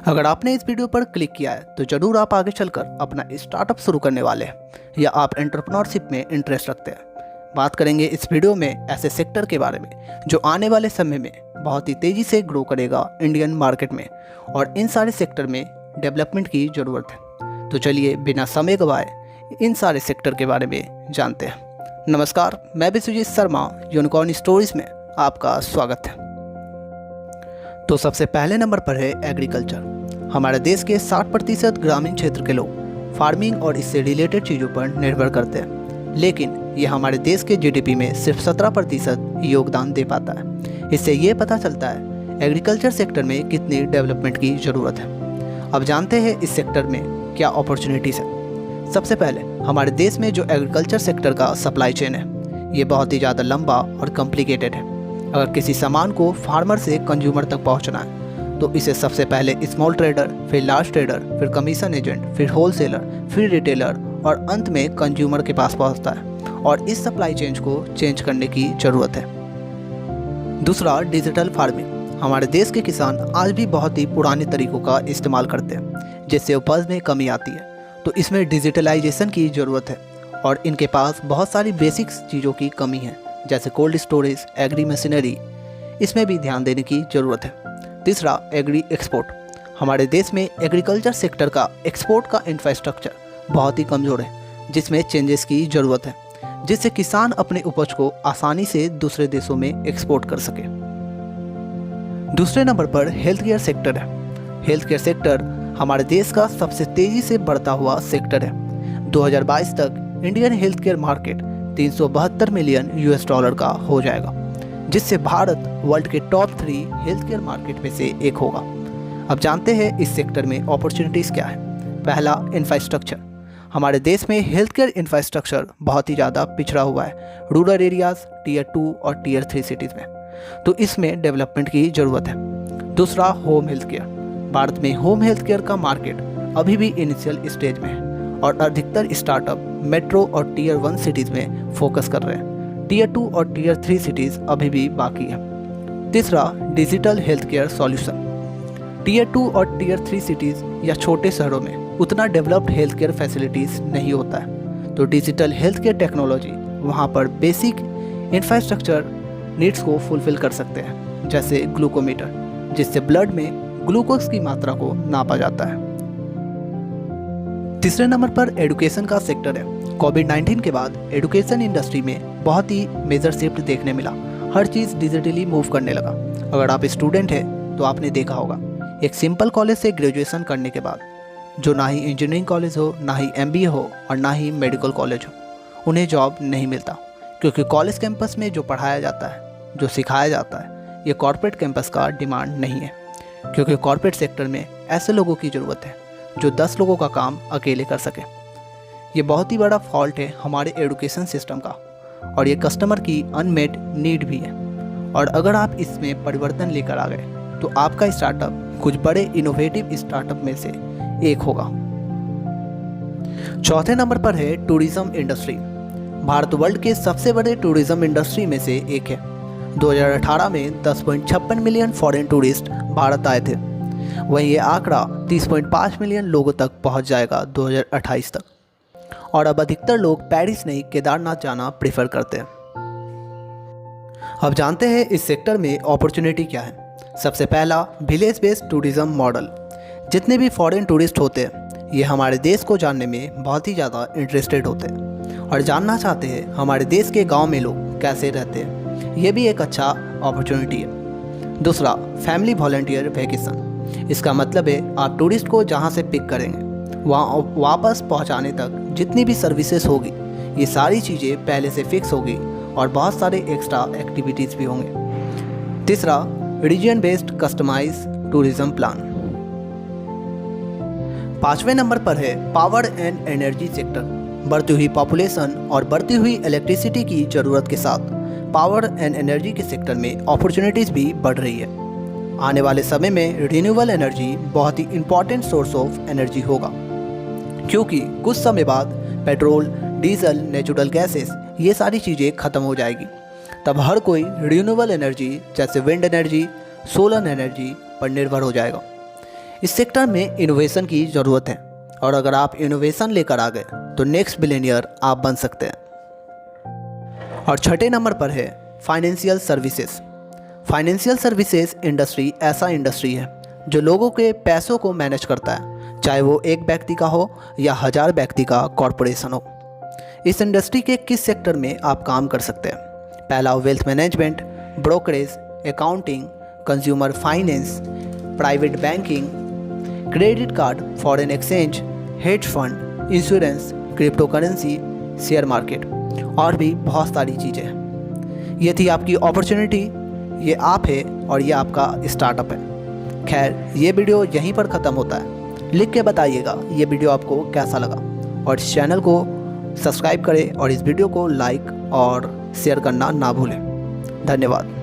अगर आपने इस वीडियो पर क्लिक किया है तो ज़रूर आप आगे चलकर अपना स्टार्टअप शुरू करने वाले हैं या आप एंटरप्रेन्योरशिप में इंटरेस्ट रखते हैं। बात करेंगे इस वीडियो में ऐसे सेक्टर के बारे में जो आने वाले समय में बहुत ही तेज़ी से ग्रो करेगा इंडियन मार्केट में, और इन सारे सेक्टर में डेवलपमेंट की ज़रूरत है। तो चलिए बिना समय गवाए इन सारे सेक्टर के बारे में जानते हैं। नमस्कार, मैं विश्वजीत शर्मा, यूनिकॉर्न स्टोरीज में आपका स्वागत है। तो सबसे पहले नंबर पर है एग्रीकल्चर। हमारे देश के 60% ग्रामीण क्षेत्र के लोग फार्मिंग और इससे रिलेटेड चीज़ों पर निर्भर करते हैं, लेकिन ये हमारे देश के जीडीपी में सिर्फ 17% योगदान दे पाता है। इससे ये पता चलता है एग्रीकल्चर सेक्टर में कितनी डेवलपमेंट की ज़रूरत है। अब जानते हैं इस सेक्टर में क्या अपॉर्चुनिटीज़ है। सबसे पहले हमारे देश में जो एग्रीकल्चर सेक्टर का सप्लाई चेन है ये बहुत ही ज़्यादा लंबा और कॉम्प्लिकेटेड है। अगर किसी सामान को फार्मर से कंज्यूमर तक पहुंचना है तो इसे सबसे पहले स्मॉल ट्रेडर, फिर लार्ज ट्रेडर, फिर कमीशन एजेंट, फिर होलसेलर, फिर रिटेलर और अंत में कंज्यूमर के पास पहुंचता है, और इस सप्लाई चेन को चेंज करने की ज़रूरत है। दूसरा, डिजिटल फार्मिंग। हमारे देश के किसान आज भी बहुत ही पुराने तरीक़ों का इस्तेमाल करते हैं जिससे उपज में कमी आती है। तो इसमें डिजिटलाइजेशन की ज़रूरत है और इनके पास बहुत सारी बेसिक चीज़ों की कमी है, जैसे कोल्ड स्टोरेज, एग्री मशीनरी, इसमें भी ध्यान देने की ज़रूरत है। तीसरा, एग्री एक्सपोर्ट। हमारे देश में एग्रीकल्चर सेक्टर का एक्सपोर्ट का इंफ्रास्ट्रक्चर बहुत ही कमज़ोर है, जिसमें चेंजेस की ज़रूरत है जिससे किसान अपने उपज को आसानी से दूसरे देशों में एक्सपोर्ट कर सके। दूसरे नंबर पर हेल्थ केयर सेक्टर है। हेल्थ केयर सेक्टर हमारे देश का सबसे तेज़ी से बढ़ता हुआ सेक्टर है। 2022 तक Indian health care market 372 million US$ का हो जाएगा, जिससे भारत वर्ल्ड के टॉप 3 हेल्थ केयर मार्केट में से एक होगा। अब जानते हैं इस सेक्टर में अपॉर्चुनिटीज़ क्या है। पहला, इंफ्रास्ट्रक्चर। हमारे देश में हेल्थ केयर इंफ्रास्ट्रक्चर बहुत ही ज़्यादा पिछड़ा हुआ है रूरल एरियाज़, Tier 2 और Tier 3 सिटीज़ में, तो इसमें डेवलपमेंट की ज़रूरत है। दूसरा, होम हेल्थ केयर। भारत में होम हेल्थ केयर का मार्केट अभी भी इनिशियल स्टेज में है और अधिकतर स्टार्टअप मेट्रो और Tier 1 सिटीज़ में फोकस कर रहे हैं। Tier 2 और Tier 3 सिटीज़ अभी भी बाकी है। तीसरा, digital health care solution. Tier 2 और Tier 3 सिटीज़ या छोटे शहरों में उतना डेवलप्ड हेल्थ केयर फैसिलिटीज़ नहीं होता है, तो डिजिटल हेल्थ केयर टेक्नोलॉजी वहाँ पर बेसिक इंफ्रास्ट्रक्चर नीड्स को फुलफ़िल कर सकते हैं, जैसे ग्लूकोमीटर, जिससे ब्लड में ग्लूकोज की मात्रा को नापा जाता है। तीसरे नंबर पर एजुकेशन का सेक्टर है। कोविड-19 के बाद एजुकेशन इंडस्ट्री में बहुत ही मेजर शिफ्ट देखने मिला। हर चीज़ डिजिटली मूव करने लगा। अगर आप स्टूडेंट हैं तो आपने देखा होगा एक सिंपल कॉलेज से ग्रेजुएशन करने के बाद, जो ना ही इंजीनियरिंग कॉलेज हो, ना ही MBA हो और ना ही मेडिकल कॉलेज हो, उन्हें जॉब नहीं मिलता, क्योंकि कॉलेज कैंपस में जो पढ़ाया जाता है, जो सिखाया जाता है, ये कॉर्पोरेट कैंपस का डिमांड नहीं है। क्योंकि कॉर्पोरेट सेक्टर में ऐसे लोगों की ज़रूरत है जो 10 लोगों का काम अकेले कर सके। ये बहुत ही बड़ा फॉल्ट है हमारे एजुकेशन सिस्टम का, और ये कस्टमर की अनमेट नीड भी है। और अगर आप इसमें परिवर्तन लेकर आ गए तो आपका स्टार्टअप कुछ बड़े इनोवेटिव स्टार्टअप में से एक होगा। चौथे नंबर पर है टूरिज्म इंडस्ट्री। भारत वर्ल्ड के सबसे बड़े टूरिज्म इंडस्ट्री में से एक है। 2018 में 10.56 मिलियन फॉरेन टूरिस्ट भारत आए थे। वहीं ये आंकड़ा 30.5 मिलियन लोगों तक पहुंच जाएगा 2028 तक, और अब अधिकतर लोग पेरिस नहीं केदारनाथ जाना प्रेफर करते हैं। अब जानते हैं इस सेक्टर में अपॉर्चुनिटी क्या है। सबसे पहला, विलेज बेस्ड टूरिज्म मॉडल। जितने भी फॉरेन टूरिस्ट होते हैं ये हमारे देश को जानने में बहुत ही ज़्यादा इंटरेस्टेड होते हैं और जानना चाहते हैं हमारे देश के गाँव में लोग कैसे रहते हैं। ये भी एक अच्छा अपॉर्चुनिटी है। दूसरा, फैमिली वॉलंटियर वैकेशन। इसका मतलब है आप टूरिस्ट को जहाँ से पिक करेंगे वहाँ वापस पहुँचाने तक जितनी भी सर्विसेज होगी, ये सारी चीज़ें पहले से फिक्स होगी और बहुत सारे एक्स्ट्रा एक्टिविटीज़ भी होंगे। तीसरा, region based customize tourism plan. पांचवें नंबर पर है पावर एंड एनर्जी सेक्टर। बढ़ती हुई पॉपुलेशन और बढ़ती हुई इलेक्ट्रिसिटी की ज़रूरत के साथ पावर एंड एनर्जी के सेक्टर में अपॉर्चुनिटीज़ भी बढ़ रही है। आने वाले समय में रिन्यूएबल एनर्जी बहुत ही इम्पॉर्टेंट सोर्स ऑफ एनर्जी होगा, क्योंकि कुछ समय बाद पेट्रोल, डीजल, नेचुरल गैसेस ये सारी चीज़ें ख़त्म हो जाएगी। तब हर कोई रिन्यूएबल एनर्जी जैसे विंड एनर्जी, सोलर एनर्जी पर निर्भर हो जाएगा। इस सेक्टर में इनोवेशन की ज़रूरत है और अगर आप इनोवेशन लेकर आ गए तो नेक्स्ट बिलियनियर आप बन सकते हैं। और छठे नंबर पर है financial services. Financial services industry ऐसा इंडस्ट्री है जो लोगों के पैसों को मैनेज करता है, चाहे वो एक व्यक्ति का हो या 1000 व्यक्ति का कॉरपोरेशन हो। इस इंडस्ट्री के किस सेक्टर में आप काम कर सकते हैं? पहला, wealth management, brokerage, accounting, consumer finance, private banking, credit card, foreign exchange, hedge fund, insurance, crypto currency, share market और भी बहुत सारी चीज़ें। ये थी आपकी अपॉर्चुनिटी, ये आप है और ये आपका स्टार्टअप है। खैर, ये वीडियो यहीं पर ख़त्म होता है। लिख के बताइएगा ये वीडियो आपको कैसा लगा और इस चैनल को सब्सक्राइब करें और इस वीडियो को लाइक और शेयर करना ना भूलें। धन्यवाद।